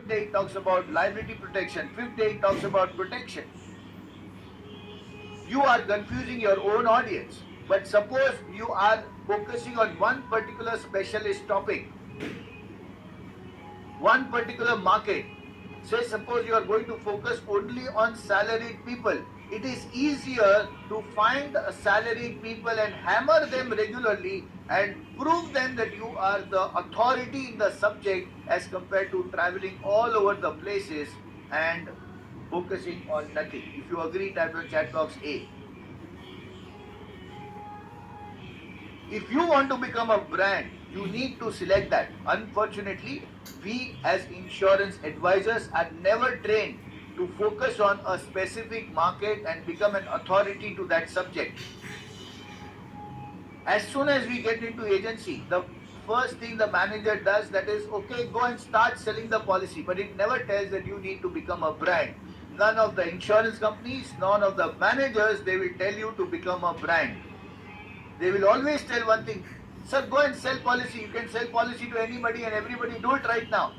fourth day it talks about liability protection, fifth day it talks about protection. You are confusing your own audience. But suppose you are focusing on one particular specialist topic, one particular market. Say suppose you are going to focus only on salaried people. It is easier to find salaried people and hammer them regularly and prove them that you are the authority in the subject as compared to traveling all over the places and focusing on nothing. If you agree, type in chat box A. If you want to become a brand, you need to select that. Unfortunately, we as insurance advisors are never trained to focus on a specific market and become an authority to that subject. As soon as we get into agency, the first thing the manager does that is, okay, go and start selling the policy, but it never tells that you need to become a brand. None of the insurance companies, none of the managers, they will tell you to become a brand. They will always tell one thing, sir, go and sell policy. You can sell policy to anybody and everybody. Do it right now.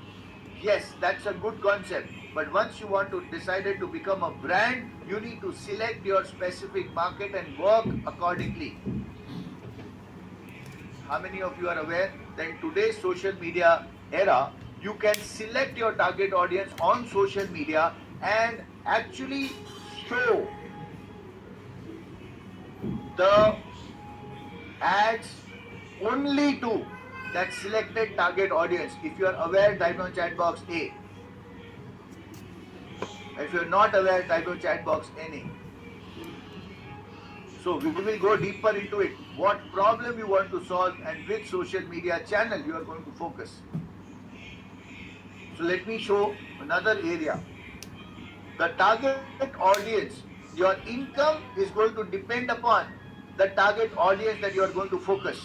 Yes, that's a good concept. But once you want to decide to become a brand, you need to select your specific market and work accordingly. How many of you are aware that in today's social media era, you can select your target audience on social media and actually show the ads only to that selected target audience. If you are aware, type on chat box A. If you are not aware, type on chat box NA. So we will go deeper into it. What problem you want to solve and which social media channel you are going to focus. So let me show another area. The target audience, your income is going to depend upon the target audience that you are going to focus.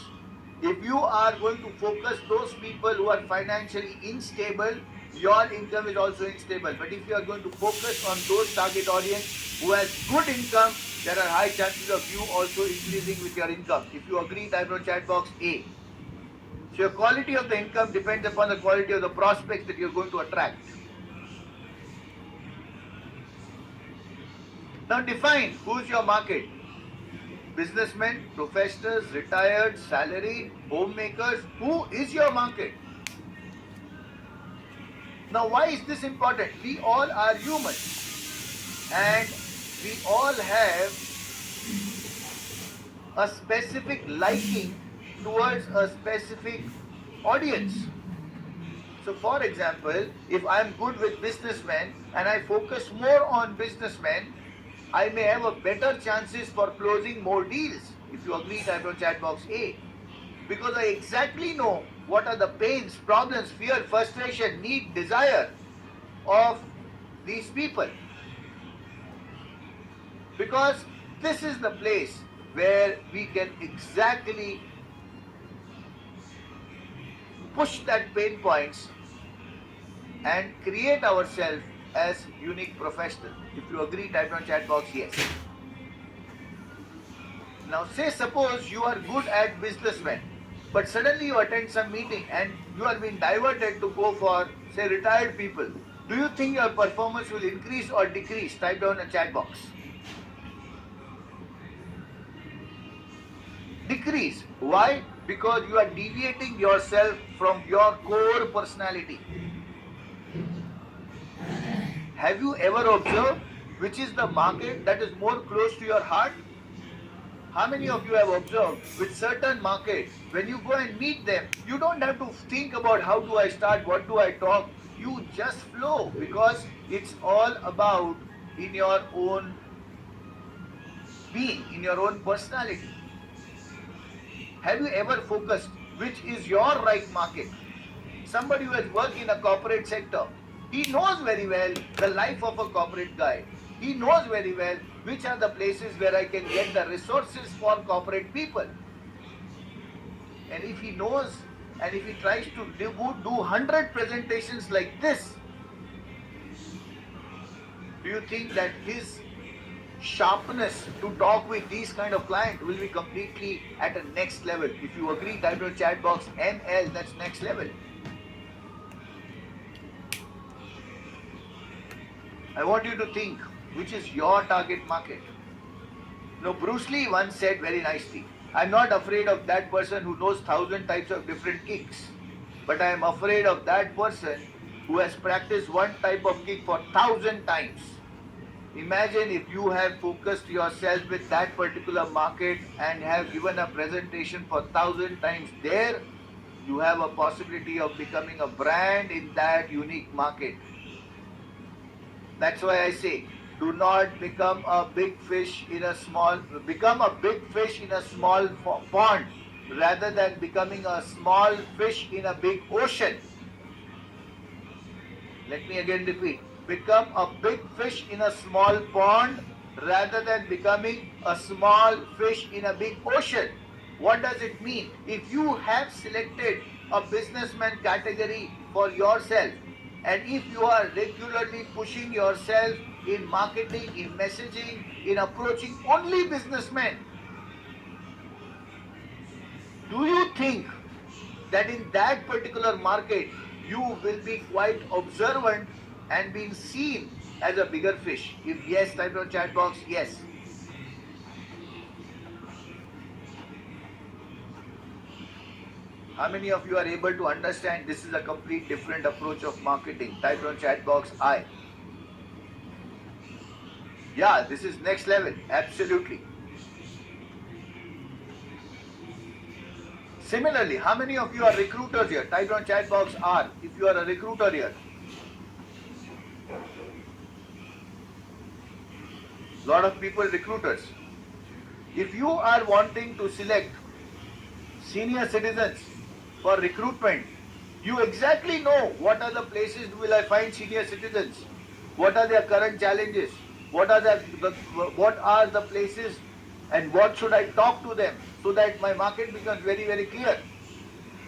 If you are going to focus those people who are financially unstable, your income is also unstable. But if you are going to focus on those target audience who has good income, there are high chances of you also increasing with your income. If you agree, type on chat box A. So your quality of the income depends upon the quality of the prospects that you're going to attract. Now define who's your market. Businessmen, professionals, retired, salaried, homemakers. Who is your market? Now why is this important? We all are human and we all have a specific liking towards a specific audience. So for example, if I'm good with businessmen and I focus more on businessmen, I may have a better chances for closing more deals. If you agree, type on chat box A. Because I exactly know what are the pains, problems, fear, frustration, need, desire of these people. Because this is the place where we can exactly push that pain points and create ourselves as unique professional. If you agree, type on chat box yes. Now say suppose you are good at businessmen, but suddenly you attend some meeting and you are being diverted to go for say retired people. Do you think your performance will increase or decrease? Type down in the chat box. Decrease. Why? Because you are deviating yourself from your core personality. Have you ever observed which is the market that is more close to your heart? How many of you have observed with certain market, when you go and meet them, you don't have to think about how do I start, what do I talk. You just flow because it's all about in your own being, in your own personality. Have you ever focused which is your right market? Somebody who has worked in a corporate sector, he knows very well the life of a corporate guy. He knows very well which are the places where I can get the resources for corporate people. And if he knows and if he tries to do 100 presentations like this, do you think that his sharpness to talk with these kind of clients will be completely at a next level? If you agree, type in the chat box NL, that's next level. I want you to think, which is your target market? Bruce Lee once said very nicely, I'm not afraid of that person who knows 1,000 types of different kicks, but I am afraid of that person who has practiced one type of kick for 1,000 times. Imagine if you have focused yourself with that particular market and have given a presentation for 1,000 times there, you have a possibility of becoming a brand in that unique market. That's why I say, do not become a big fish in a small, become a big fish in a small pond rather than becoming a small fish in a big ocean. Let me again repeat. Become a big fish in a small pond rather than becoming a small fish in a big ocean. What does it mean? If you have selected a businessman category for yourself, and if you are regularly pushing yourself in marketing, in messaging, in approaching only businessmen, do you think that in that particular market you will be quite observant and being seen as a bigger fish? If yes, type on chat box, yes. How many of you are able to understand this is a complete different approach of marketing? Type on chat box, I. Yeah, this is next level, absolutely. Similarly, how many of you are recruiters here? Type on chat box R if you are a recruiter here. Lot of people recruiters. If you are wanting to select senior citizens for recruitment, you exactly know what are the places will I find senior citizens, what are their current challenges, what are the places, and what should I talk to them so that my market becomes very very clear.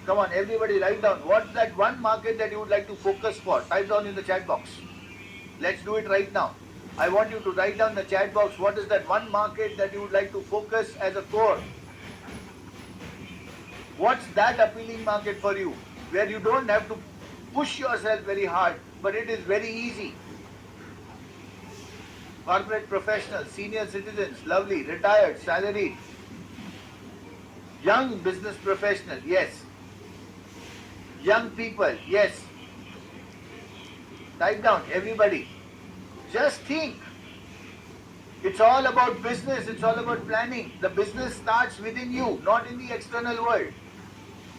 Come on, everybody, write down what's that one market that you would like to focus for. Type down in the chat box. Let's do it right now. I want you to write down in the chat box what is that one market that you would like to focus as a core. What's that appealing market for you, where you don't have to push yourself very hard, but it is very easy? Corporate professionals, senior citizens, lovely, retired, salaried, young business professionals, yes. Young people, yes. Type down, everybody. Just think. It's all about business, it's all about planning. The business starts within you, not in the external world.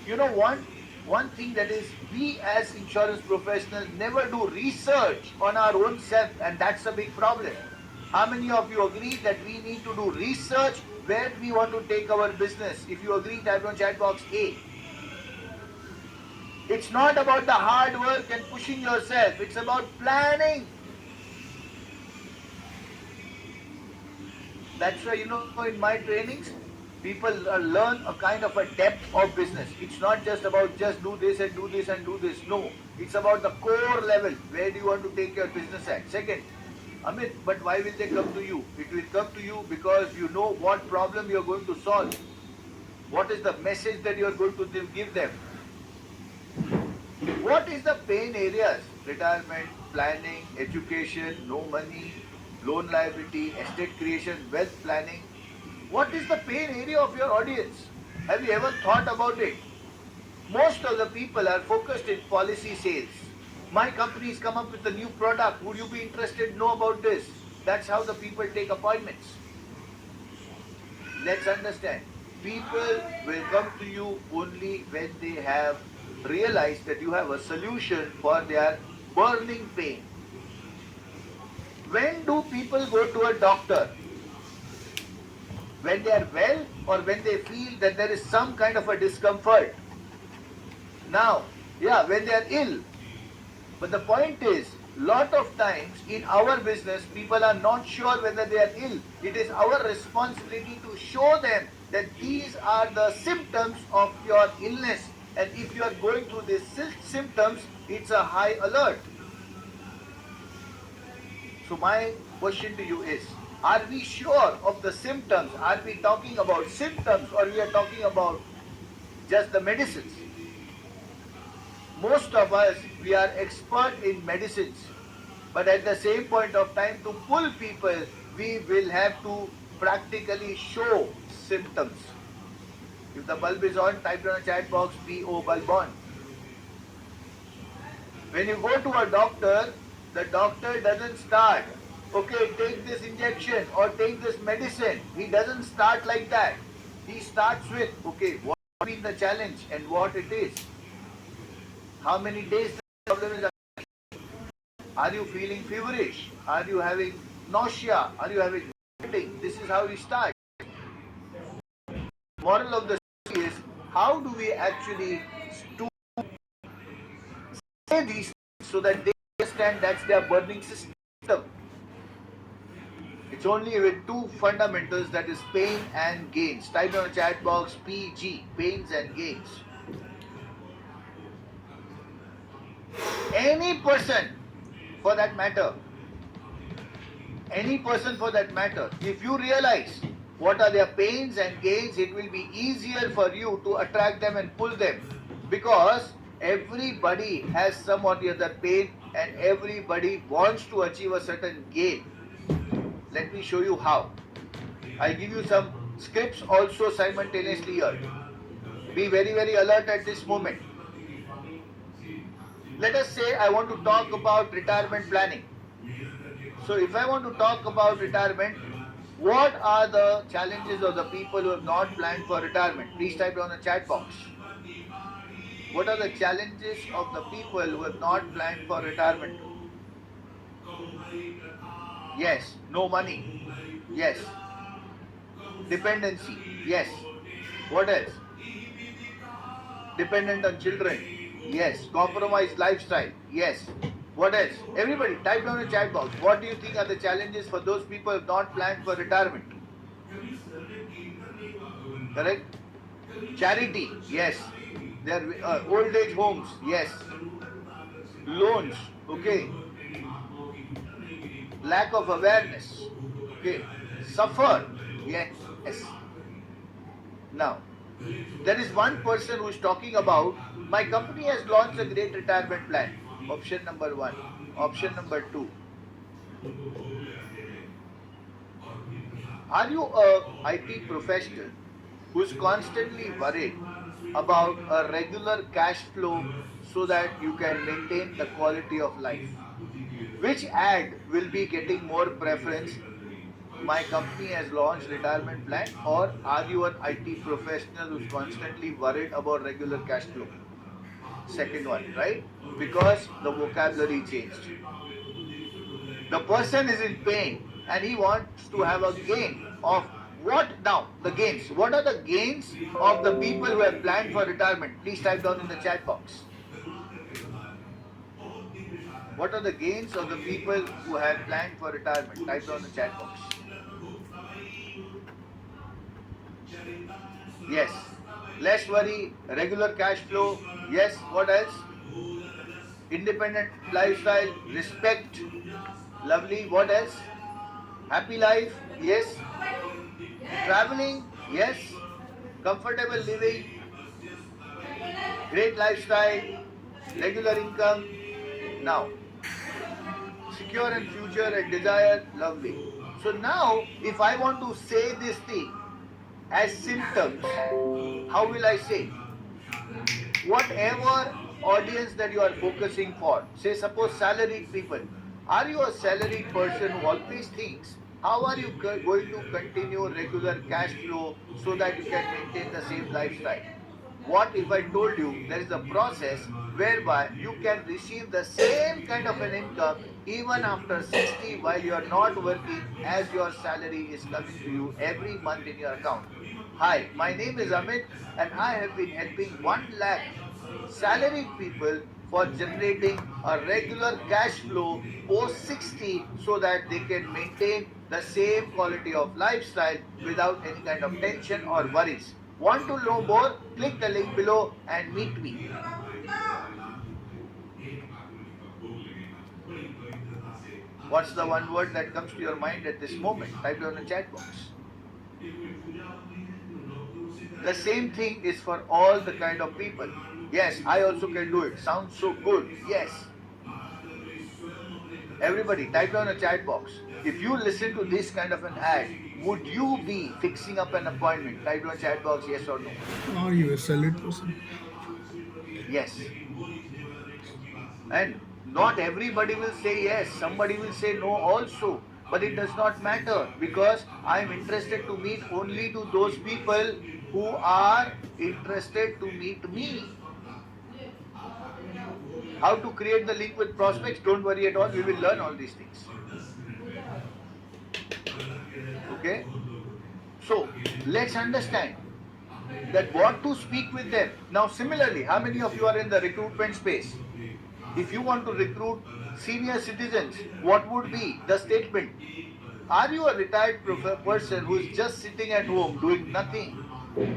You know what? One thing that is, we as insurance professionals never do research on our own self, and that's a big problem. How many of you agree that we need to do research where we want to take our business? If you agree, type on chat box A. It's not about the hard work and pushing yourself. It's about planning. That's why, in my trainings, people learn a kind of a depth of business. It's not just about just do this and do this and do this. No, it's about the core level. Where do you want to take your business at? Second, Amit, but why will they come to you? It will come to you because you know what problem you're going to solve. What is the message that you're going to give them? What is the pain areas? Retirement, planning, education, no money, loan liability, estate creation, wealth planning. What is the pain area of your audience? Have you ever thought about it? Most of the people are focused in policy sales. My company's come up with a new product. Would you be interested to know about this? That's how the people take appointments. Let's understand. People will come to you only when they have realized that you have a solution for their burning pain. When do people go to a doctor? When they are well or when they feel that there is some kind of a discomfort? Now, when they are ill. But the point is, lot of times in our business, people are not sure whether they are ill. It is our responsibility to show them that these are the symptoms of your illness. And if you are going through these symptoms, it's a high alert. So my question to you is, are we sure of the symptoms? Are we talking about symptoms or we are talking about just the medicines? Most of us, we are expert in medicines, But at the same point of time, to pull people, we will have to practically show symptoms. If the bulb is on, type down a chat box, PO bulb on. When you go to a doctor, the doctor doesn't start, okay, take this injection or take this medicine. He doesn't start like that. He starts with, okay, what has been the challenge and what it is. How many days the problem is. Are you feeling feverish? Are you having nausea? Are you having vomiting? This is how we start. Moral of the story is, how do we actually say these things so that they understand that's their burning system? It's only with two fundamentals, that is pain and gains. Type on the chat box PG, pains and gains. Any person for that matter, if you realize what are their pains and gains, it will be easier for you to attract them and pull them, because everybody has some or the other pain and everybody wants to achieve a certain gain. Let me show you how. I'll give you some scripts also simultaneously here. Be very, very alert at this moment. Let us say I want to talk about retirement planning. So if I want to talk about retirement, what are the challenges of the people who have not planned for retirement? Please type down the chat box. What are the challenges of the people who have not planned for retirement? Yes. No money. Yes. Dependency. Yes. What else? Dependent on children. Yes. Compromised lifestyle. Yes. What else? Everybody type down in the chat box. What do you think are the challenges for those people who have not planned for retirement? Correct? Charity. Yes. Their old age homes. Yes. Loans. Okay. Lack of awareness. Okay. Suffer. Yes. Now, there is one person who is talking about, my company has launched a great retirement plan. Option number 1. Option number 2. Are you a IT professional who is constantly worried about a regular cash flow so that you can maintain the quality of life? Which ad will be getting more preference? My company has launched retirement plan, or are you an IT professional who's constantly worried about regular cash flow? Second one, right? Because the vocabulary changed. The person is in pain and he wants to have a gain of what now? The gains. What are the gains of the people who have planned for retirement? Please type down in the chat box. What are the gains of the people who have planned for retirement? Type down in the chat box. Yes. Less worry, regular cash flow. Yes. What else? Independent lifestyle, respect. Lovely. What else? Happy life. Yes. Traveling. Yes. Comfortable living. Great lifestyle. Regular income. Now, secure and future and desire. Lovely. So now, if I want to say this thing as symptoms, how will I say? Whatever audience that you are focusing for, say suppose salaried people, are you a salaried person who always thinks, how are you going to continue regular cash flow so that you can maintain the same lifestyle? What if I told you there is a process whereby you can receive the same kind of an income even after 60 while you are not working, as your salary is coming to you every month in your account? Hi, my name is Amit and I have been helping 1 lakh salaried people for generating a regular cash flow post 60 so that they can maintain the same quality of lifestyle without any kind of tension or worries. Want to know more? Click the link below and meet me. What's the one word that comes to your mind at this moment? Type it on the chat box. The same thing is for all the kind of people. Yes, I also can do it. Sounds so good. Yes. Everybody, type down a chat box. If you listen to this kind of an ad, would you be fixing up an appointment? Type down chat box, yes or no. Are you a salad person? Yes. And not everybody will say yes, somebody will say no also. But it does not matter because I am interested to meet only to those people who are interested to meet me. How to create the link with prospects? Don't worry at all, we will learn all these things. Okay? So let's understand that what to speak with them. Now, similarly, how many of you are in the recruitment space? If you want to recruit senior citizens, what would be the statement? Are you a retired person who is just sitting at home doing nothing,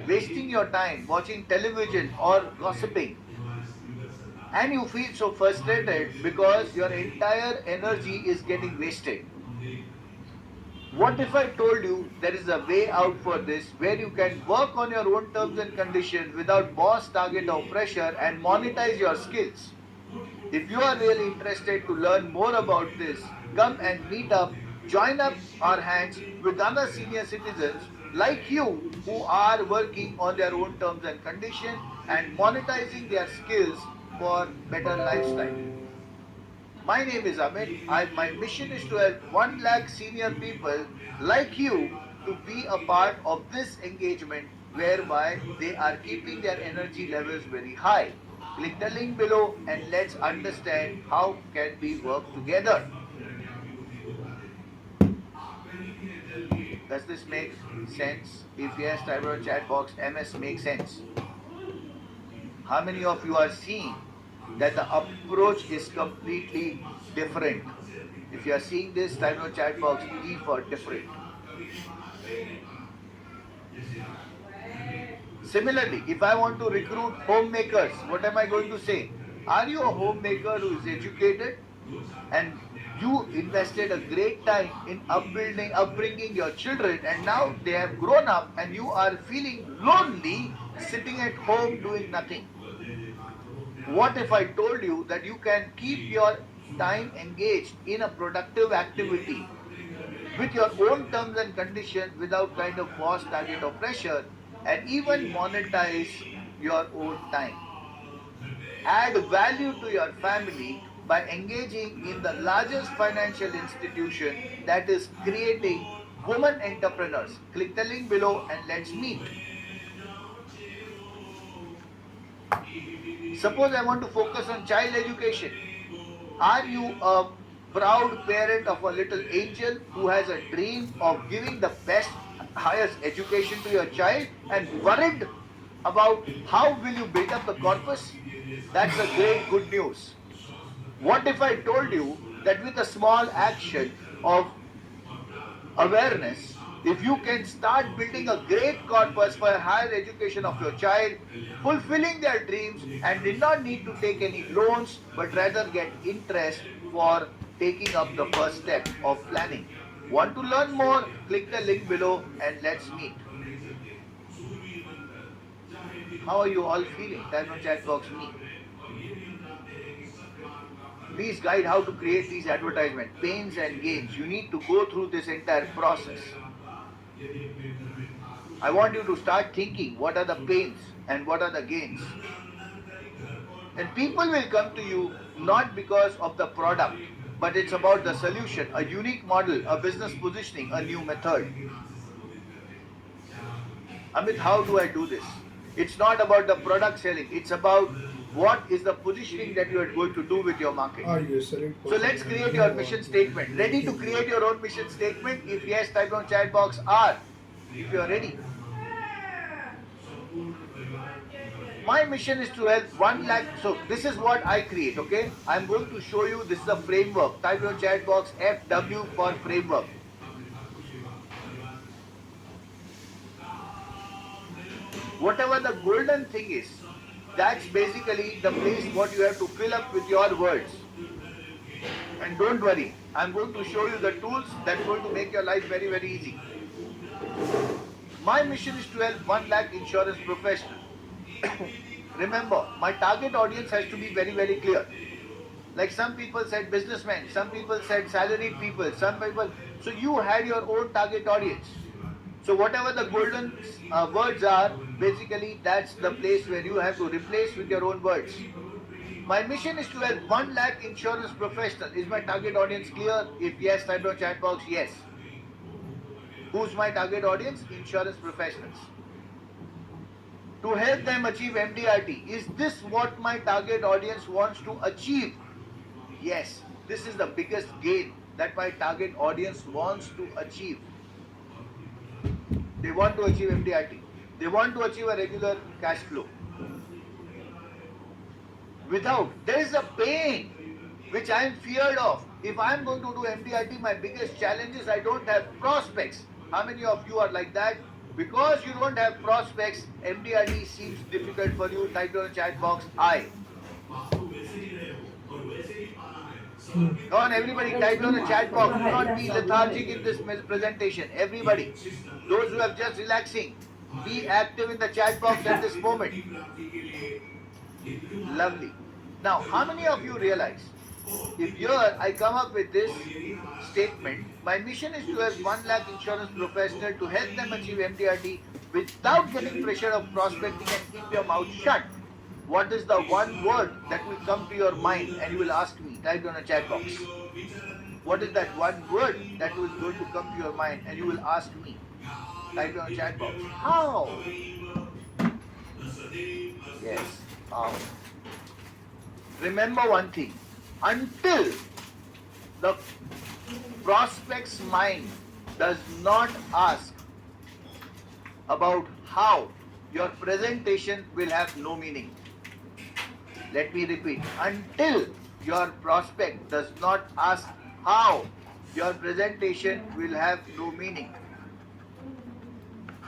wasting your time watching television or gossiping, and you feel so frustrated because your entire energy is getting wasted? What if I told you there is a way out for this where you can work on your own terms and conditions without boss, target, or pressure and monetize your skills? If you are really interested to learn more about this, come and meet up, join up our hands with other senior citizens like you who are working on their own terms and conditions and monetizing their skills for better lifestyle. My name is Amit. My mission is to help 1 lakh senior people like you to be a part of this engagement whereby they are keeping their energy levels very high. Click the link below and let's understand how can we work together. Does this make sense? If yes, type on chat box MS makes sense. How many of you are seeing that the approach is completely different? If you are seeing this, type on chat box E for different. Similarly, if I want to recruit homemakers, what am I going to say? Are you a homemaker who is educated and you invested a great time in upbringing your children, and now they have grown up and you are feeling lonely sitting at home doing nothing? What if I told you that you can keep your time engaged in a productive activity with your own terms and conditions without kind of boss, target, or pressure, and even monetize your own time? Add value to your family by engaging in the largest financial institution that is creating women entrepreneurs. Click the link below and let's meet. Suppose I want to focus on child education. Are you a proud parent of a little angel who has a dream of giving the best, highest education to your child and worried about how will you build up the corpus? That's a great good news. What if I told you that with a small action of awareness, if you can start building a great corpus for higher education of your child, fulfilling their dreams and did not need to take any loans but rather get interest for taking up the first step of planning? Want to learn more? Click the link below and let's meet. How are you all feeling? Type on chat box me. Please guide how to create these advertisements, pains and gains. You need to go through this entire process. I want you to start thinking what are the pains and what are the gains. And people will come to you not because of the product, but it's about the solution, a unique model, a business positioning, a new method. Amit, how do I do this? It's not about the product selling, it's about what is the positioning that you are going to do with your market. Are you a salad So person? let's create your mission statement. Ready to create your own mission statement? If yes, type on chat box R. If you are ready. My mission is to help 1 lakh. So this is what I create, okay? I'm going to show you, this is a framework. Type on chat box FW for framework. Whatever the golden thing is, that's basically the place what you have to fill up with your words. And don't worry, I'm going to show you the tools that's going to make your life very, very easy. My mission is to help 1 lakh insurance professionals. Remember, my target audience has to be very, very clear. Like some people said businessmen, some people said salaried people, some people. So you had your own target audience. So whatever the golden words are, basically that's the place where you have to replace with your own words. My mission is to help 1 lakh insurance professional. Is my target audience clear? If yes, type down chat box yes. Who's my target audience? Insurance professionals. To help them achieve MDRT. Is this what my target audience wants to achieve? Yes, this is the biggest gain that my target audience wants to achieve. They want to achieve MDRT. They want to achieve a regular cash flow. Without, there is a pain which I am feared of. If I am going to do MDRT, my biggest challenge is I don't have prospects. How many of you are like that? Because you don't have prospects, MDRT seems difficult for you. Type down the chat box I. Come on, everybody, type down the chat box. Do not be lethargic in this presentation. Everybody, those who are just relaxing, be active in the chat box at this moment. Lovely. Now, how many of you realize, if here I come up with this statement, my mission is to help 1 lakh insurance professional to help them achieve MDRT without getting pressure of prospecting and keep your mouth shut. What is the one word that will come to your mind and you will ask me? Type down a chat box. What is that one word that is going to come to your mind and you will ask me? Type down a chat box. How? Yes, how? Remember one thing. Until the prospect's mind does not ask about how, your presentation will have no meaning. Let me repeat. Until your prospect does not ask how, your presentation will have no meaning.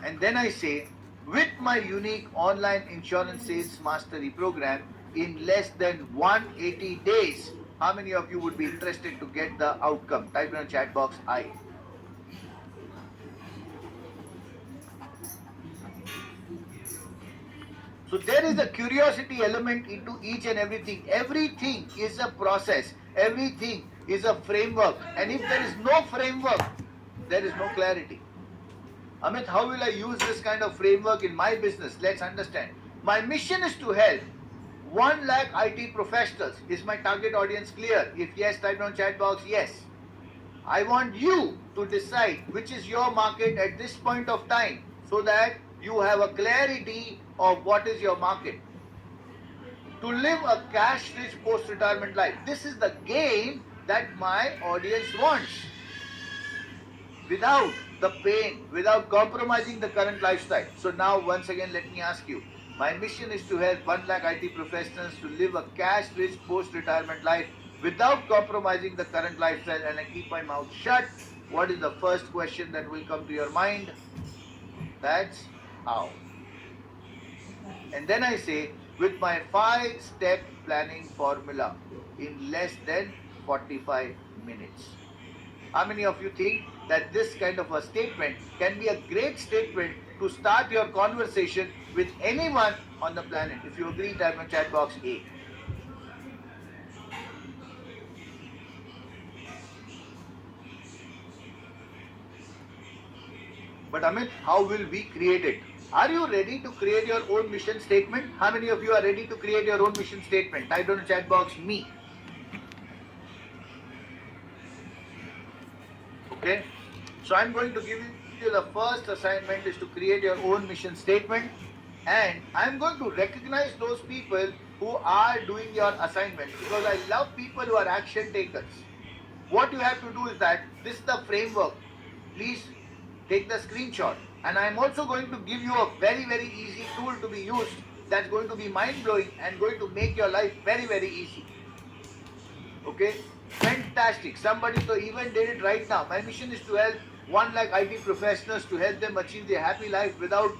And then I say, with my unique online insurance sales mastery program, in less than 180 days, how many of you would be interested to get the outcome? Type in the chat box I. So there is a curiosity element into each and everything. Everything is a process. Everything is a framework. And if there is no framework, there is no clarity. Amit, how will I use this kind of framework in my business? Let's understand. My mission is to help 1 lakh IT professionals. Is my target audience clear? If yes, type down chat box yes. I want you to decide which is your market at this point of time so that you have a clarity of what is your market. To live a cash-rich post-retirement life. This is the gain that my audience wants. Without the pain, without compromising the current lifestyle. So now once again let me ask you. My mission is to help 1 lakh IT professionals to live a cash-rich post-retirement life without compromising the current lifestyle, and I keep my mouth shut. What is the first question that will come to your mind? That's how. And then I say, with my 5-step planning formula in less than 45 minutes. How many of you think that this kind of a statement can be a great statement to start your conversation with anyone on the planet? If you agree, type in chat box A. But Amit, how will we create it? Are you ready to create your own mission statement? How many of you are ready to create your own mission statement? Type down in the chat box me. Okay? So I'm going to give you the first assignment is to create your own mission statement, and I'm going to recognize those people who are doing your assignment because I love people who are action takers. What you have to do is that this is the framework. Please take the screenshot, and I'm also going to give you a very easy tool to be used that's going to be mind-blowing and going to make your life very easy. Okay? Fantastic. Somebody so even did it right now. My mission is to help 1 lakh IT professionals to help them achieve their happy life without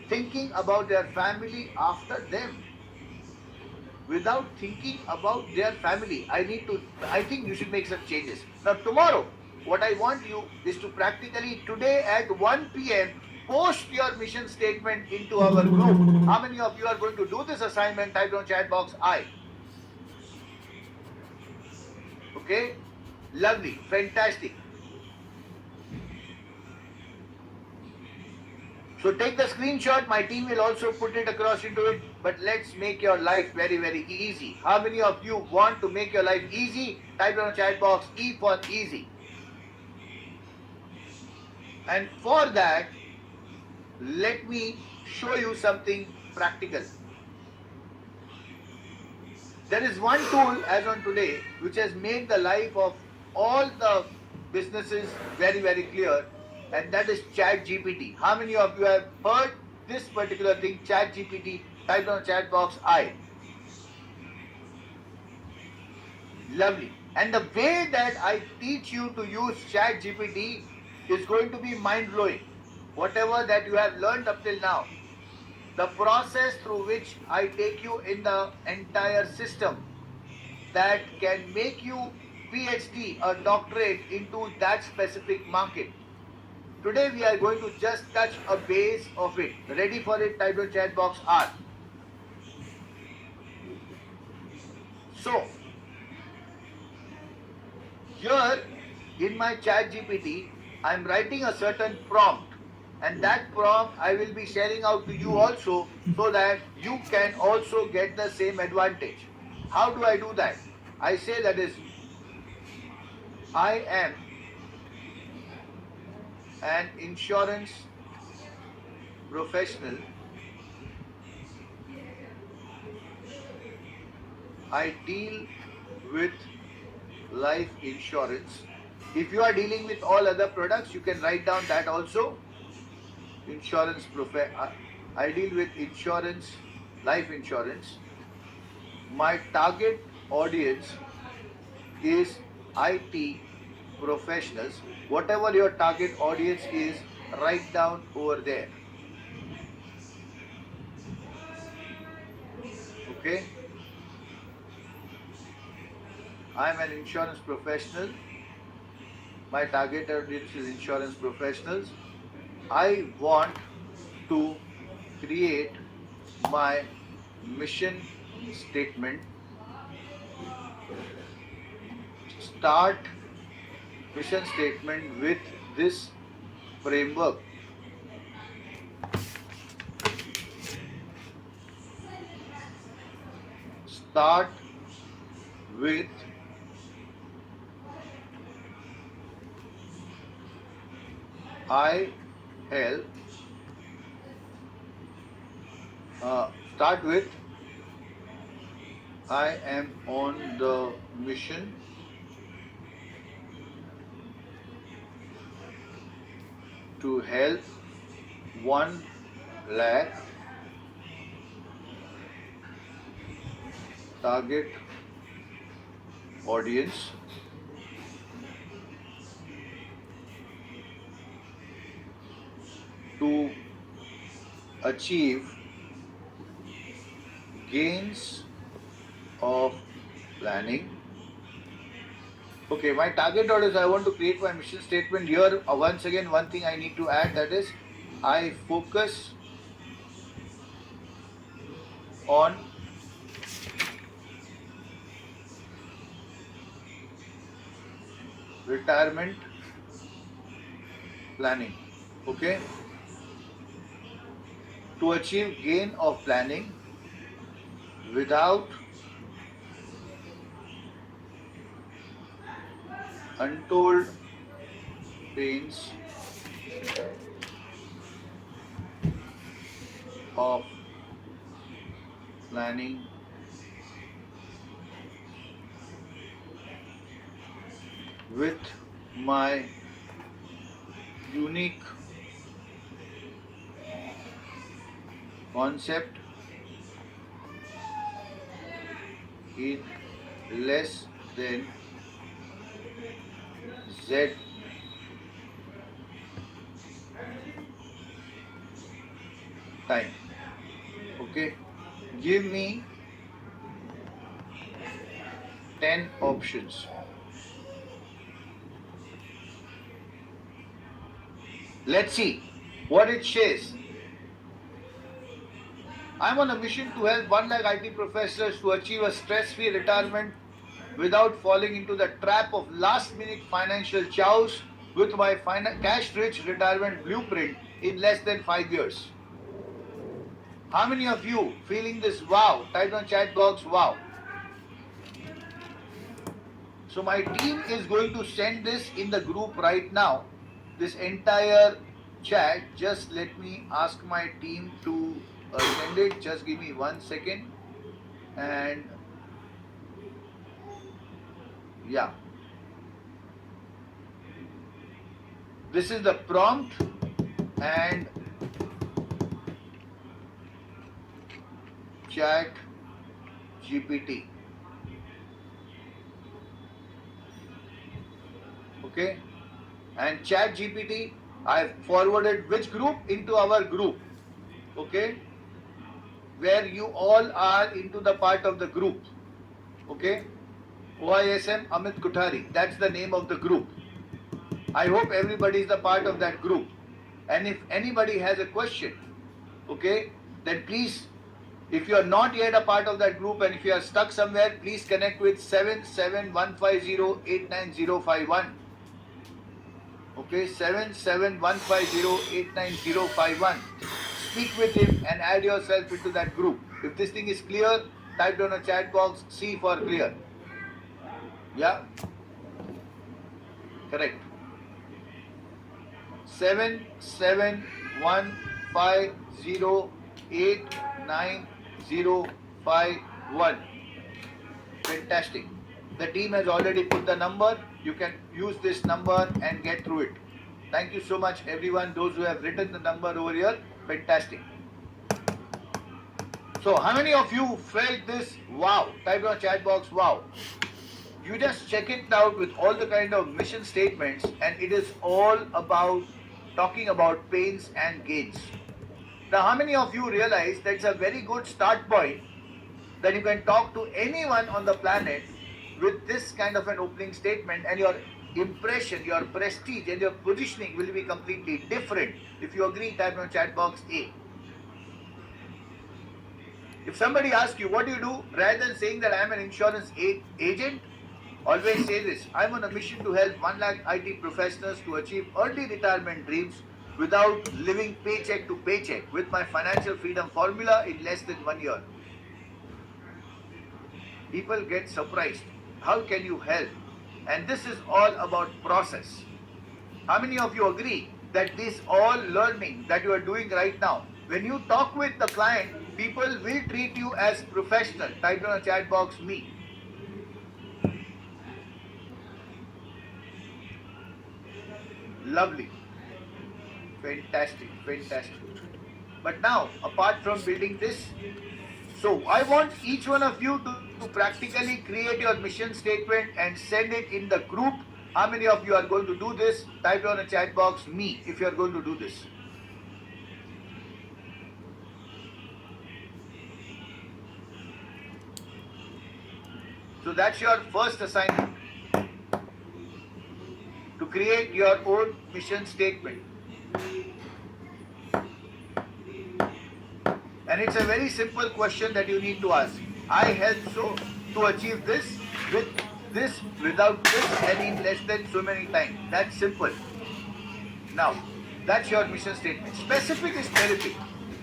thinking about their family after them. Without thinking about their family. I think you should make some changes. Now tomorrow, what I want you is to practically today at 1 p.m. post your mission statement into our group. How many of you are going to do this assignment? Type down chat box I. Okay? Lovely. Fantastic. So take the screenshot. My team will also put it across into it. But let's make your life very, very easy. How many of you want to make your life easy? Type on the chat box E for easy. And for that, let me show you something practical. There is one tool as on today which has made the life of all the businesses very, very clear, and that is Chat GPT. How many of you have heard this particular thing, Chat GPT? Type on the chat box I. Lovely. And the way that I teach you to use Chat GPT is going to be mind blowing. Whatever that you have learned up till now, the process through which I take you in the entire system that can make you PhD, a doctorate into that specific market. Today we are going to just touch a base of it. Ready for it? Type in chat box R. So, here in my Chat GPT, I am writing a certain prompt, and that prompt I will be sharing out to you also, so that you can also get the same advantage. How do I do that? I say that is, I am an insurance professional. I deal with life insurance. If you are dealing with all other products, you can write down that also. I deal with insurance, life insurance. My target audience is IT professionals. Whatever your target audience is, write down over there. Okay? I am an insurance professional. My target audience is insurance professionals. I want to create my mission statement. Start mission statement with this framework. Start with I help. Start with I am on the mission to help 1 lakh target audience to achieve gains of planning. Okay, my target audience, I want to create my mission statement here. Once again, one thing I need to add, that is, I focus on retirement planning. Okay, to achieve gain of planning without untold pains of planning with my unique concept in less than Z time. Okay, give me 10 options. Let's see what it says. I'm on a mission to help 1 lakh IT professionals to achieve a stress-free retirement without falling into the trap of last minute financial chows with my cash rich retirement blueprint in less than 5 years. How many of you feeling this wow? Type on chat box wow. So my team is going to send this in the group right now. This entire chat. Just let me ask my team to send it. Just give me 1 second. And yeah. This is the prompt and chat GPT. Okay, and chat GPT I have forwarded which group? Into our group. Okay, where you all are into the part of the group. Okay, OISM Amit Kuthari, that's the name of the group. I hope everybody is a part of that group. And if anybody has a question, okay, then please, if you are not yet a part of that group and if you are stuck somewhere, please connect with 77150 Okay, 77150 Speak with him and add yourself into that group. If this thing is clear, type down a chat box C for clear. Yeah? Correct. 77150 Fantastic. The team has already put the number. You can use this number and get through it. Thank you so much, everyone. Those who have written the number over here, fantastic. So, how many of you felt this? Wow. Type in our chat box, wow. You just check it out with all the kind of mission statements, and it is all about talking about pains and gains. Now, how many of you realize that's a very good start point that you can talk to anyone on the planet with this kind of an opening statement, and your impression, your prestige, and your positioning will be completely different. If you agree, type in chat box A. If somebody asks you, what do you do? Rather than saying that I am an insurance agent, always say this: I'm on a mission to help 1 lakh IT professionals to achieve early retirement dreams without living paycheck to paycheck with my financial freedom formula in less than 1 year. People get surprised. How can you help? And this is all about process. How many of you agree that this all learning that you are doing right now, when you talk with the client, people will treat you as professional? Type in the chat box me. Lovely. Fantastic, fantastic. But now, apart from building this, so I want each one of you to practically create your mission statement and send it in the group. How many of you are going to do this? Type on the chat box me if you are going to do this. So that's your first assignment, to create your own mission statement. And it's a very simple question that you need to ask. I help so to achieve this with this, without this, and in less than so many times. That's simple. Now, that's your mission statement. Specific is terrific.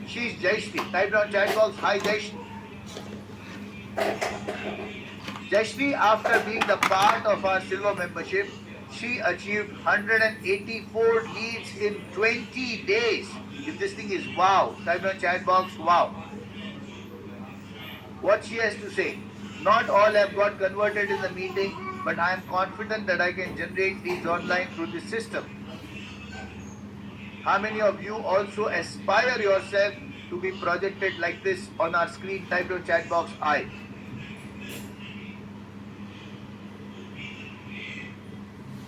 She's Jayashri. Type down chat box, hi Jayashri. Jayashri, after being the part of our silver membership, she achieved 184 leads in 20 days. If this thing is wow, type in chat box wow. What she has to say: not all have got converted in the meeting, but I am confident that I can generate leads online through this system. How many of you also aspire yourself to be projected like this on our screen? Type in chat box I.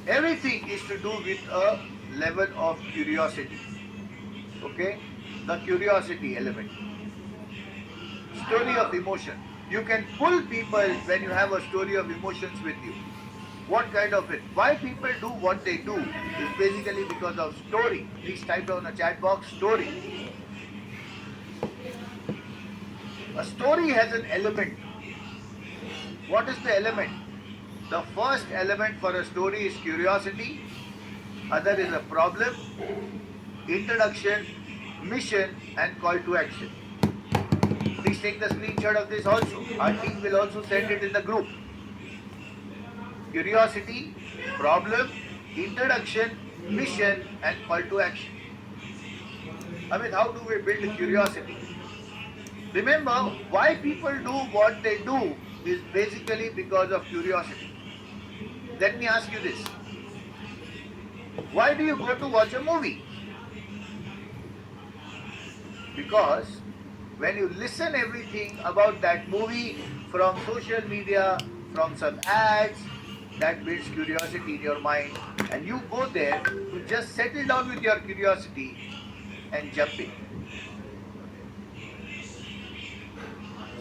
Everything is to do with a level of curiosity. Okay? The curiosity element. Story of emotion. You can pull people when you have a story of emotions with you. What kind of it? Why people do what they do is basically because of story. Please type down a chat box, story. A story has an element. What is the element? The first element for a story is curiosity, other is a problem, introduction, mission, and call to action. Please take the screenshot of this also. Our team will also send it in the group. Curiosity, problem, introduction, mission, and call to action. I mean, how do we build curiosity? Remember, why people do what they do is basically because of curiosity. Let me ask you this. Why do you go to watch a movie? Because when you listen everything about that movie from social media, from some ads, that builds curiosity in your mind, and you go there to just settle down with your curiosity and jump in.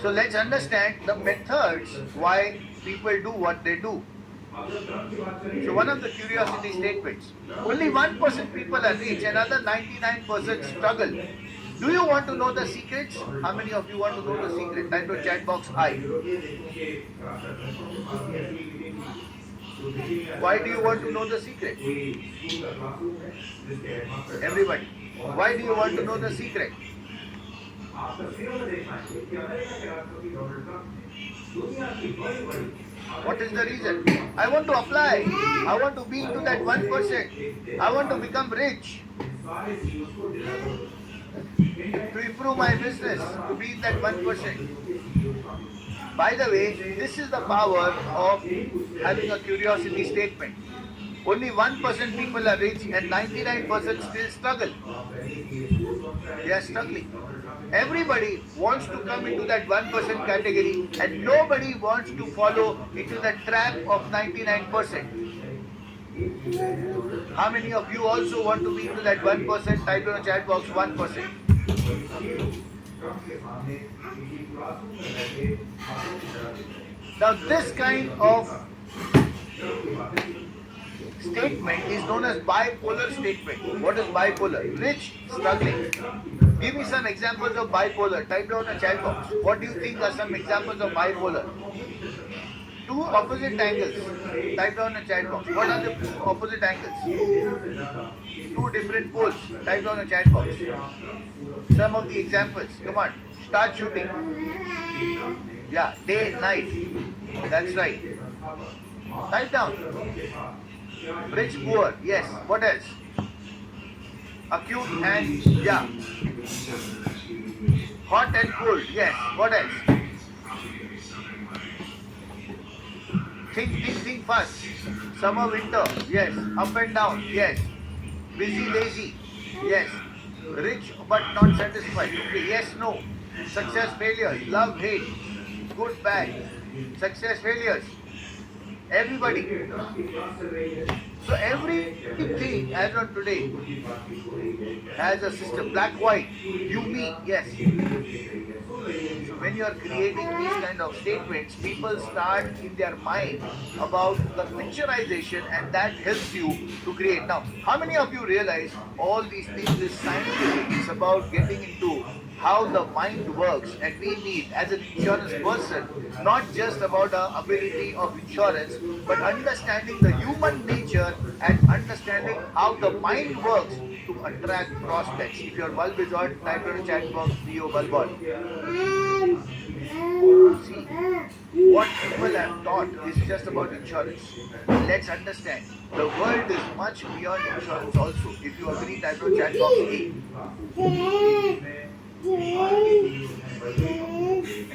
So let's understand the methods why people do what they do. So one of the curiosity statements, only 1% people are rich, another 99% struggle. Do you want to know the secrets? How many of you want to know the secret? Type to chat box I. Why do you want to know the secret? Everybody. Why do you want to know the secret? What is the reason? I want to apply. I want to be into that 1%. I want to become rich. To improve my business, to be in that 1%. By the way, this is the power of having a curiosity statement. Only 1% people are rich and 99% still struggle. They are struggling. Everybody wants to come into that 1% category and nobody wants to follow into the trap of 99%. How many of you also want to be into that 1%? Type in the chat box 1%. Now this kind of statement is known as bipolar statement. What is bipolar? Rich, struggling. Give me some examples of bipolar. Type down a chat box. What do you think are some examples of bipolar? Two opposite angles. Type down a chat box. What are the opposite angles? Two different poles. Type down a chat box. Some of the examples. Come on. Start shooting. Yeah, day, night. That's right. Type down. Rich, poor. Yes. What else? Acute and yeah. Hot and cold. Yes. What else? Think fast. Summer, winter. Yes. Up and down. Yes. Busy, lazy. Yes. Rich but not satisfied. Okay. Yes, no. Success, failures. Love, hate. Good, bad. Success, failures. Everybody. So everything as on today has a system. Black, white. You, me. Yes. So when you are creating these kind of statements, people start in their mind about the picturization and that helps you to create. Now, how many of you realize all these things is scientific? It's about getting into how the mind works, and we need, as an insurance person, not just about the ability of insurance, but understanding the human nature and understanding how the mind works to attract prospects. If your bulb is on, type in the chat box, Theo bulb on. See, what people have taught is just about insurance. Let's understand, the world is much beyond insurance also. If you agree, type in the chat box E.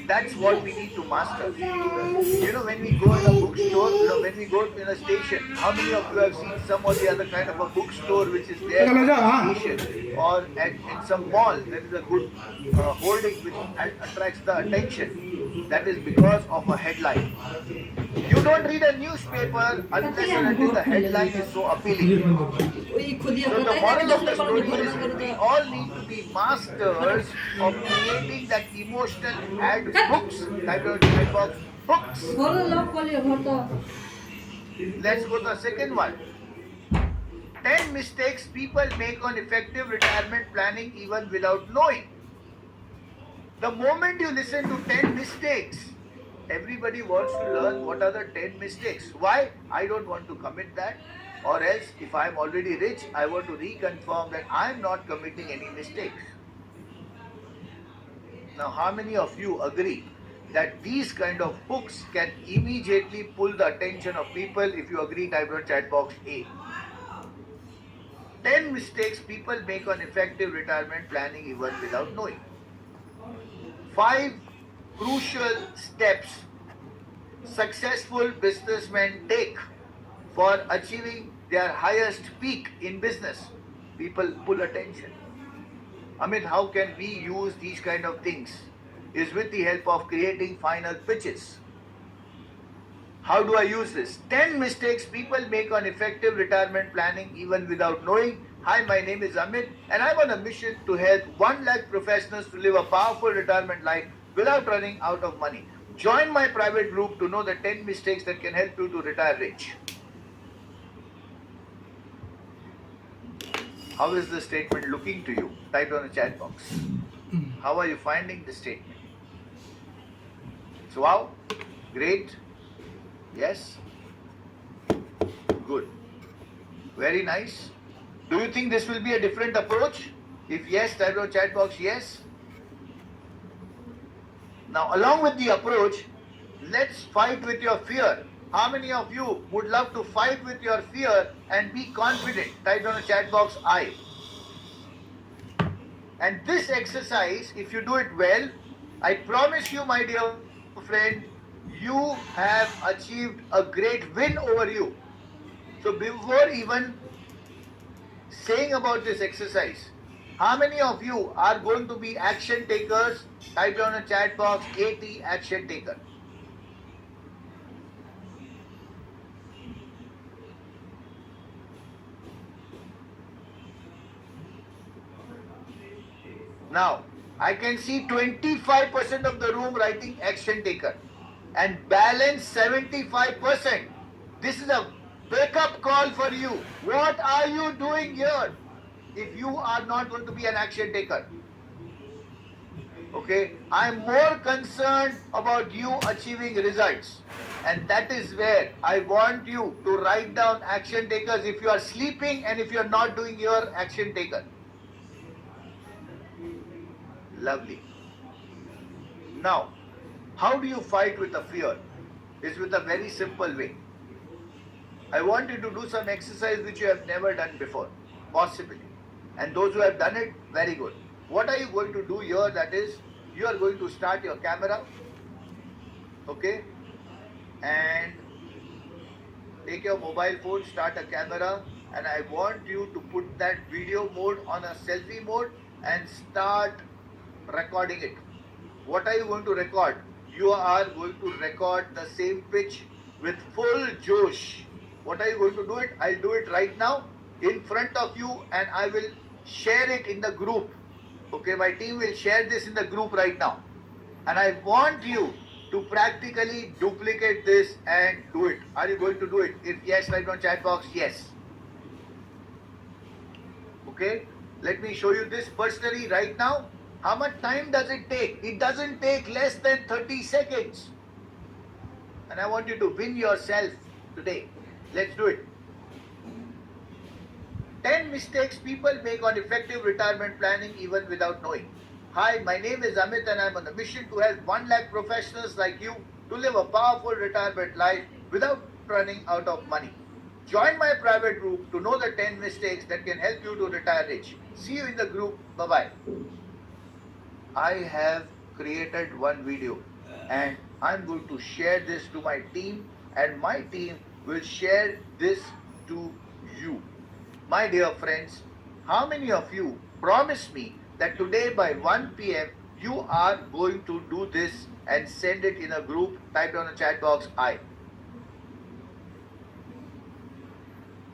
That's what we need to master. You know, when we go in a bookstore, when we go in a station, how many of you have seen some or the other kind of a bookstore which is there at a station or in some mall? There is a good holding which attracts the attention. That is because of a headline. You don't read a newspaper unless and until the headline is so appealing. So the moral of the story is we all need to be masters of creating that emotional ad books. Type out chat box books. Let's go to the second one. 10 mistakes people make on effective retirement planning even without knowing. The moment you listen to 10 mistakes, everybody wants to learn what are the 10 mistakes. Why? I don't want to commit that. Or else, if I'm already rich, I want to reconfirm that I'm not committing any mistakes. Now, how many of you agree that these kind of hooks can immediately pull the attention of people? If you agree, type on chat box A. 10 mistakes people make on effective retirement planning even without knowing. 5 crucial steps successful businessmen take for achieving their highest peak in business. People pull attention. Amit, how can we use these kind of things? Is with the help of creating final pitches. How do I use this? 10 mistakes people make on effective retirement planning even without knowing. Hi, my name is Amit and I'm on a mission to help 1 lakh professionals to live a powerful retirement life without running out of money. Join my private group to know the 10 mistakes that can help you to retire rich. How is the statement looking to you? Type on the chat box. How are you finding the statement? So, wow, great. Yes? Good. Very nice. Do you think this will be a different approach? If yes, type on chat box yes. Now, along with the approach, let's fight with your fear. How many of you would love to fight with your fear and be confident? Type on the chat box I. And this exercise, if you do it well, I promise you, my dear friend, you have achieved a great win over you. So before even saying about this exercise, how many of you are going to be action takers? Type on the chat box AT, action taker. Now, I can see 25% of the room writing action taker and balance 75%. This is a wake-up call for you. What are you doing here if you are not going to be an action taker? Okay, I'm more concerned about you achieving results. And that is where I want you to write down action takers if you are sleeping and if you are not doing your action taker. Lovely. Now, how do you fight with a fear? It's with a very simple way. I want you to do some exercise which you have never done before, possibly. And those who have done it, very good. What are you going to do here? That is, you are going to start your camera, okay? And take your mobile phone, start a camera, and I want you to put that video mode on a selfie mode and start recording it. What are you going to record? You are going to record the same pitch with full josh. What are you going to do it? I'll do it right now in front of you and I will share it in the group. Okay, my team will share this in the group right now. And I want you to practically duplicate this and do it. Are you going to do it? If yes, write on chat box yes. Okay, let me show you this personally right now. How much time does it take? It doesn't take less than 30 seconds. And I want you to win yourself today. Let's do it. 10 mistakes people make on effective retirement planning even without knowing. Hi, my name is Amit and I'm on a mission to help 1 lakh professionals like you to live a powerful retirement life without running out of money. Join my private group to know the 10 mistakes that can help you to retire rich. See you in the group. Bye-bye. I have created one video and I'm going to share this to my team and my team will share this to you. My dear friends, how many of you promise me that today by 1 p.m. you are going to do this and send it in a group? Type on the chat box I.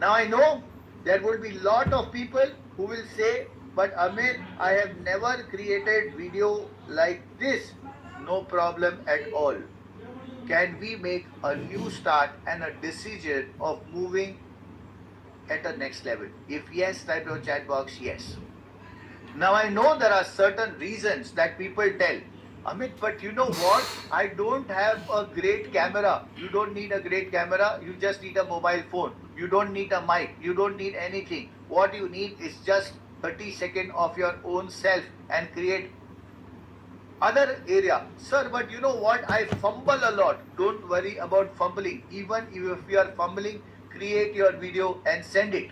Now I know there will be lot of people who will say, but Amit, I have never created video like this. No problem at all. Can we make a new start and a decision of moving at the next level? If yes, type your chat box yes. Now I know there are certain reasons that people tell. Amit, but you know what? I don't have a great camera. You don't need a great camera. You just need a mobile phone. You don't need a mic. You don't need anything. What you need is just 30 seconds of your own self and create other area. Sir, but you know what? I fumble a lot. Don't worry about fumbling. Even if you are fumbling, create your video and send it.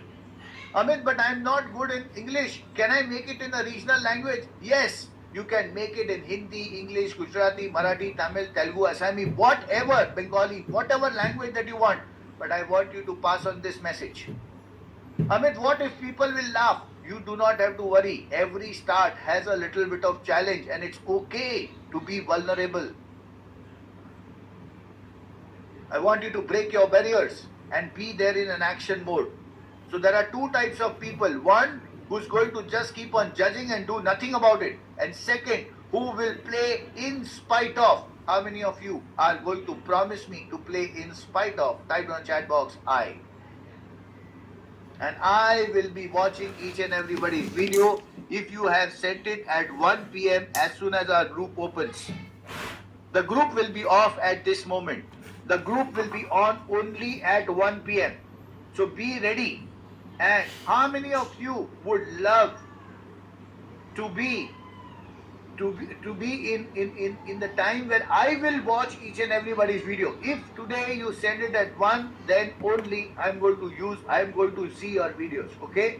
Amit, but I'm not good in English. Can I make it in a regional language? Yes, you can make it in Hindi, English, Gujarati, Marathi, Tamil, Telugu, Assami, whatever, Bengali, whatever language that you want. But I want you to pass on this message. Amit, what if people will laugh? You do not have to worry. Every start has a little bit of challenge and it's okay to be vulnerable. I want you to break your barriers and be there in an action mode. So there are two types of people. One who's going to just keep on judging and do nothing about it. And second, who will play in spite of. How many of you are going to promise me to play in spite of? Type on chat box I. And I will be watching each and everybody's video if you have sent it at 1 p.m. as soon as our group opens. The group will be off at this moment. The group will be on only at 1 p.m. So be ready. And how many of you would love to be in the time when I will watch each and everybody's video? If today you send it at 1, then only I'm going to see your videos. Okay?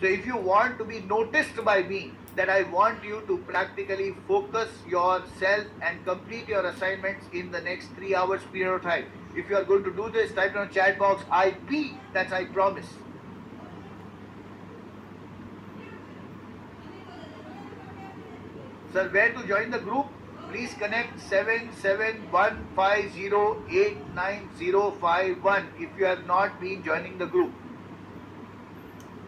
So if you want to be noticed by me, that I want you to practically focus yourself and complete your assignments in the next 3 hours period of time. If you are going to do this, type on chat box IP, that's I promise. Sir, where to join the group? Please connect 7715089051 if you have not been joining the group.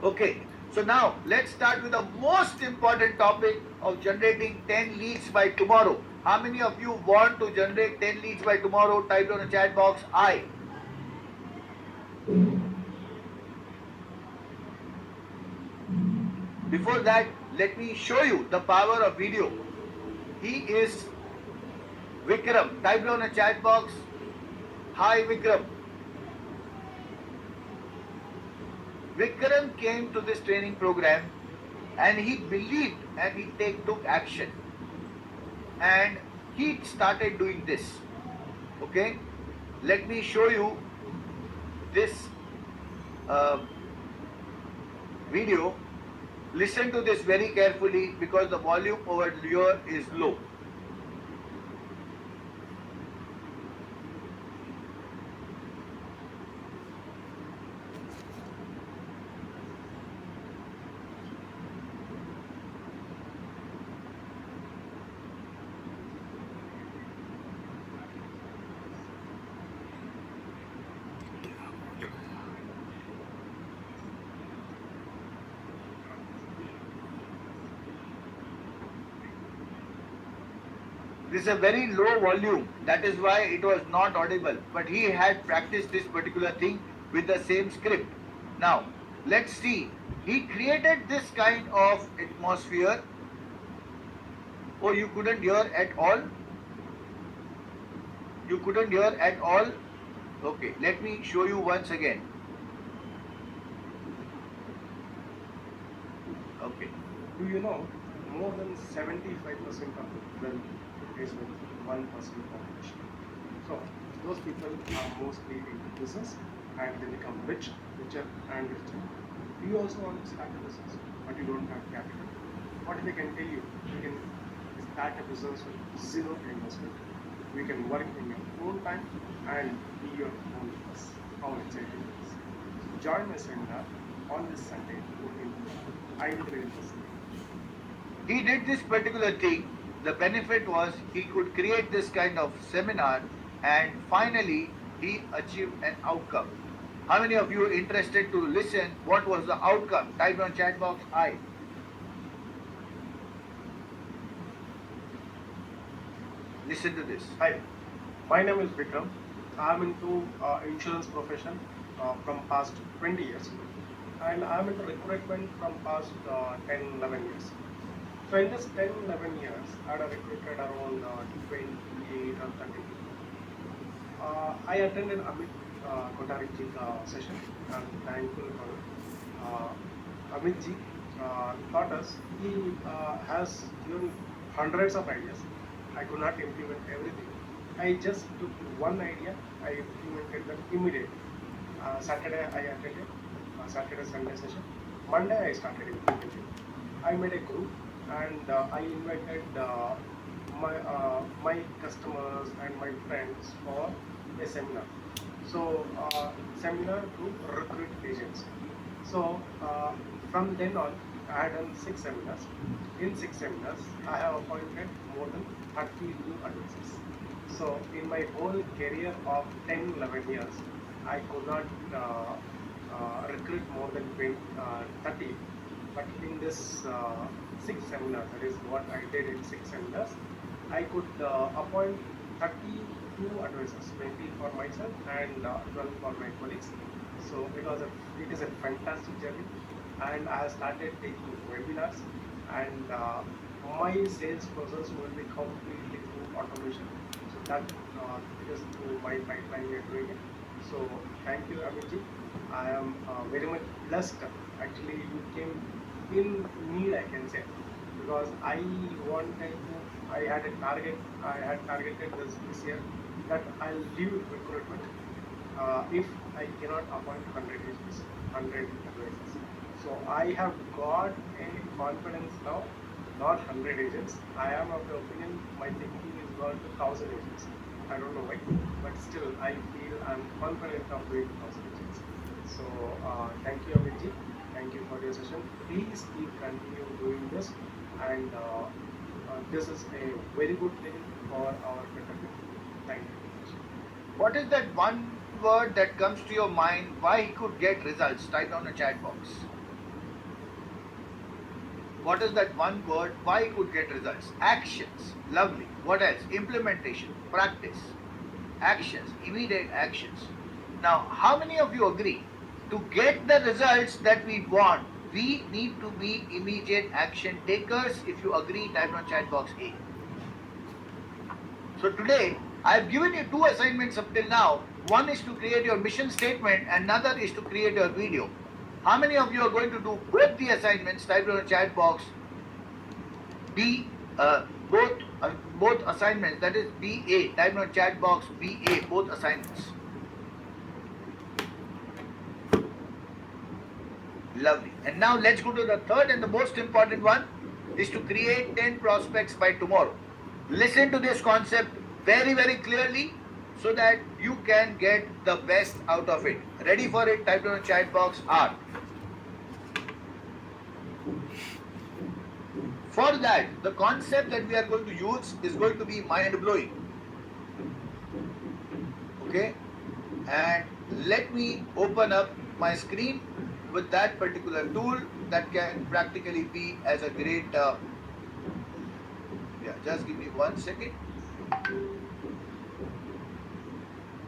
Okay, so now let's start with the most important topic of generating 10 leads by tomorrow. How many of you want to generate 10 leads by tomorrow? Type on the chat box I. Before that, let me show you the power of video. He is Vikram. Type on the chat box, hi Vikram. Vikram came to this training program and he believed and he took action. And he started doing this. Okay? Let me show you this video. Listen to this very carefully because the volume over here is low. This is a very low volume. That is why it was not audible. But he had practiced this particular thing with the same script. Now, let's see. He created this kind of atmosphere. Oh, you couldn't hear at all? You couldn't hear at all? Okay, let me show you once again. Okay. Do you know more than 75% of the wealth is with 1% population? So those people are mostly into business and they become richer and richer. Do you also want to start a business but you don't have capital? What they can tell you? You can start a business with zero investment. You can work in your own time and be your own boss. How exciting it is. Join my seminar on this Sunday, 14th. I will train this. He did this particular thing. The benefit was he could create this kind of seminar and finally he achieved an outcome. How many of you are interested to listen what was the outcome? Type on chat box I. Listen to this. Hi, my name is Vikram. I'm into insurance profession from past 20 years and I'm into recruitment from past 10, 11 years. So in this 10, 11 years, I had recruited around 28 or 30 people. I attended Amit Kotarikji's session. I'm thankful for it. Amitji taught us. He has given hundreds of ideas. I could not implement everything. I just took one idea. I implemented them immediately. Saturday I attended. Saturday Sunday session. Monday I started implementing. I made a group and I invited my customers and my friends for a seminar. So seminar to recruit agents. So from then on, I had done 6 seminars. In 6 seminars, I have appointed more than 30 new advisors. So in my whole career of 10, 11 years, I could not recruit more than 30. But in this 6 seminars, that is what I did in 6 seminars, I could appoint 32 advisors, 20 for myself and 12 for my colleagues. So it is a fantastic journey, and I have started taking webinars, and my sales process will be completely through automation. So that it is through my pipeline we are doing it. So thank you, Amitji. I am very much blessed. Actually, you came in need, I can say, because I had a target. I had targeted this year that I'll leave recruitment if I cannot appoint 100 agents, 100 advisors. So I have got a confidence now, not 100 agents. I am of the opinion my thinking is gone to 1,000 agents. I don't know why, but still I feel I'm confident of doing 1,000 agents. So thank you, Amitji. Thank you for your session. Please keep continue doing this, and this is a very good thing for our country. Thank you. What is that one word that comes to your mind why he could get results? Type down a chat box. What is that one word why he could get results? Actions. Lovely. What else? Implementation. Practice. Actions. Immediate actions. Now, how many of you agree? To get the results that we want, we need to be immediate action takers. If you agree, type on chat box A. So today, I have given you 2 assignments up till now. One is to create your mission statement, and another is to create your video. How many of you are going to do both the assignments? Type in the chat box B, both assignments. That is BA. Type in the chat box BA, both assignments. Lovely. And now let's go to the third and the most important one, is to create 10 prospects by tomorrow. Listen to this concept very, very clearly so that you can get the best out of it. Ready for it? Type in the chat box R. For that, the concept that we are going to use is going to be mind-blowing. Okay? And let me open up my screen with that particular tool that can practically be as a great just give me 1 second.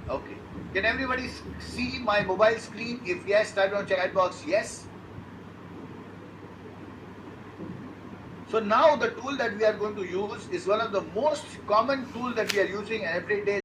Okay, can everybody see my mobile screen? If yes, type on chat box yes. So now the tool that we are going to use is one of the most common tool that we are using every day.